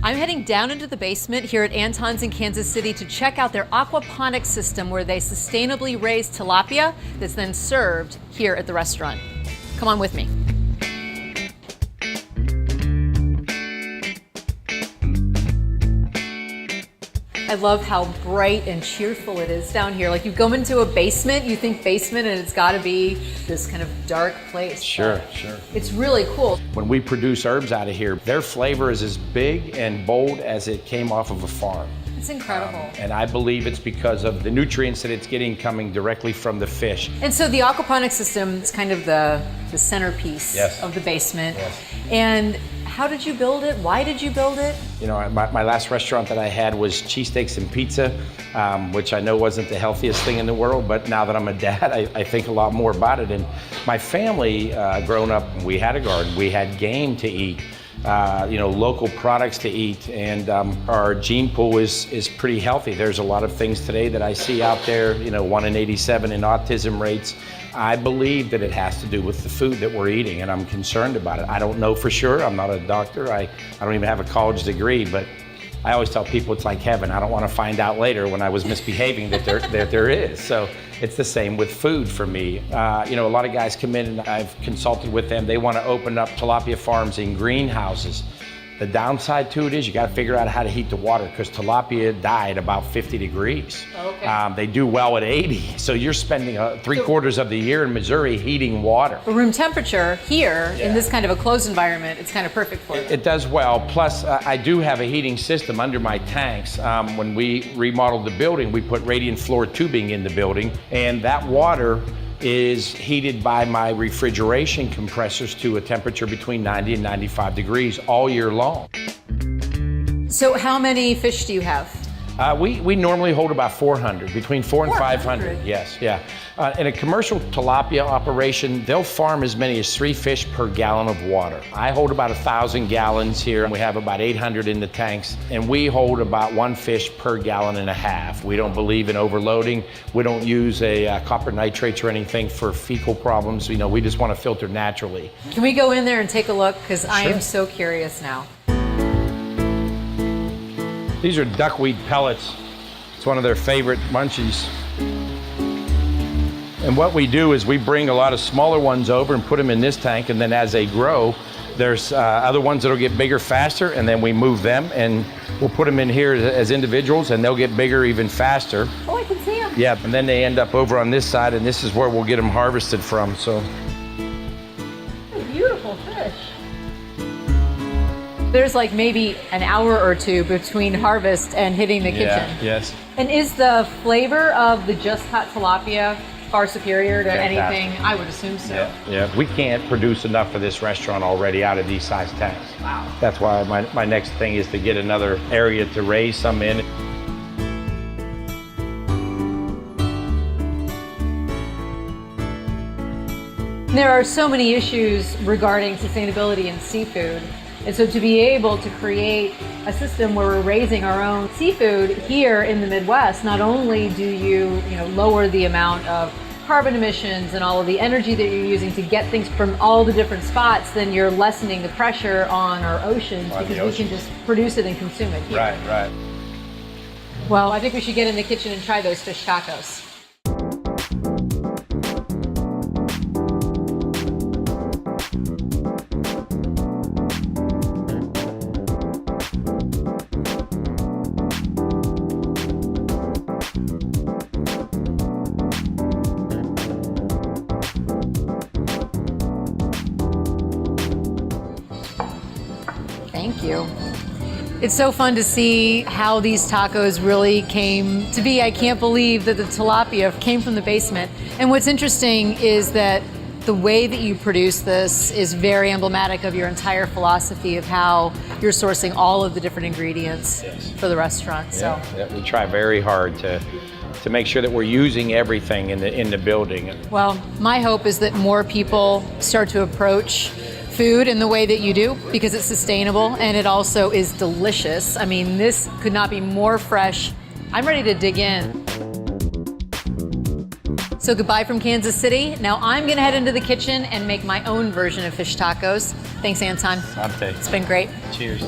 I'm heading down into the basement here at Anton's in Kansas City to check out their aquaponic system where they sustainably raise tilapia that's then served here at the restaurant. Come on with me. I love how bright and cheerful it is down here. Like you go into a basement, you think basement, and it's got to be this kind of dark place. Sure, sure. It's really cool. When we produce herbs out of here, their flavor is as big and bold as it came off of a farm. It's incredible. And I believe it's because of the nutrients that it's getting coming directly from the fish. And so the aquaponic system is kind of the centerpiece Yes. of the basement. Yes. And how did you build it? Why did you build it? You know, my last restaurant that I had was cheesesteaks and pizza, which I know wasn't the healthiest thing in the world, but now that I'm a dad, I think a lot more about it. And my family, growing up, we had a garden, we had game to eat. You know, local products to eat, and our gene pool is pretty healthy. There's a lot of things today that I see out there, you know, 1 in 87 in autism rates. I believe that it has to do with the food that we're eating, and I'm concerned about it. I don't know for sure. I'm not a doctor. I don't even have a college degree, but I always tell people it's like heaven. I don't want to find out later when I was misbehaving that there is. So it's the same with food for me. You know, a lot of guys come in and I've consulted with them. They want to open up tilapia farms in greenhouses. The downside to it is you got to figure out how to heat the water because tilapia die at about 50 degrees. Okay. They do well at 80. So you're spending 3/4 of the year in Missouri heating water. For room temperature here, Yeah. in this kind of a closed environment, it's kind of perfect for it. It does well. Plus, I do have a heating system under my tanks. When we remodeled the building, we put radiant floor tubing in the building, and that water is heated by my refrigeration compressors to a temperature between 90 and 95 degrees all year long. So how many fish do you have? We normally hold about 400, between 400 and 400? 500, yes, yeah. In a commercial tilapia operation, they'll farm as many as 3 fish per gallon of water. I hold about 1,000 gallons here, and we have about 800 in the tanks, and we hold about 1 fish per gallon and a half. We don't believe in overloading. We don't use copper nitrates or anything for fecal problems. You know, we just want to filter naturally. Can we go in there and take a look? Because I Sure. am so curious now. These are duckweed pellets. It's one of their favorite munchies. And what we do is we bring a lot of smaller ones over and put them in this tank, and then as they grow, there's other ones that'll get bigger faster, and then we move them and we'll put them in here as individuals, and they'll get bigger even faster. Oh, I can see them. Yeah, and then they end up over on this side, and this is where we'll get them harvested from. So Beautiful fish. There's like maybe an hour or two between harvest and hitting the kitchen. Yes. And is the flavor of the just caught tilapia far superior to Fantastic. anything? I would assume so. Yeah. We can't produce enough for this restaurant already out of these size tanks. Wow. That's why my next thing is to get another area to raise some in. There are so many issues regarding sustainability in seafood. And so to be able to create a system where we're raising our own seafood here in the Midwest, not only do you lower the amount of carbon emissions and all of the energy that you're using to get things from all the different spots, then you're lessening the pressure on our oceans because we can just produce it and consume it here. Right. Well, I think we should get in the kitchen and try those fish tacos. Thank you. It's so fun to see how these tacos really came to be. I can't believe that the tilapia came from the basement. And what's interesting is that the way that you produce this is very emblematic of your entire philosophy of how you're sourcing all of the different ingredients for the restaurant. So Yeah, we try very hard to make sure that we're using everything in the building. well, my hope is that more people start to approach food in the way that you do because it's sustainable and it also is delicious. I mean, this could not be more fresh. I'm ready to dig in. So goodbye from Kansas City. Now I'm gonna head into the kitchen and make my own version of fish tacos. Thanks, Anton. Ante. It's been great. Cheers.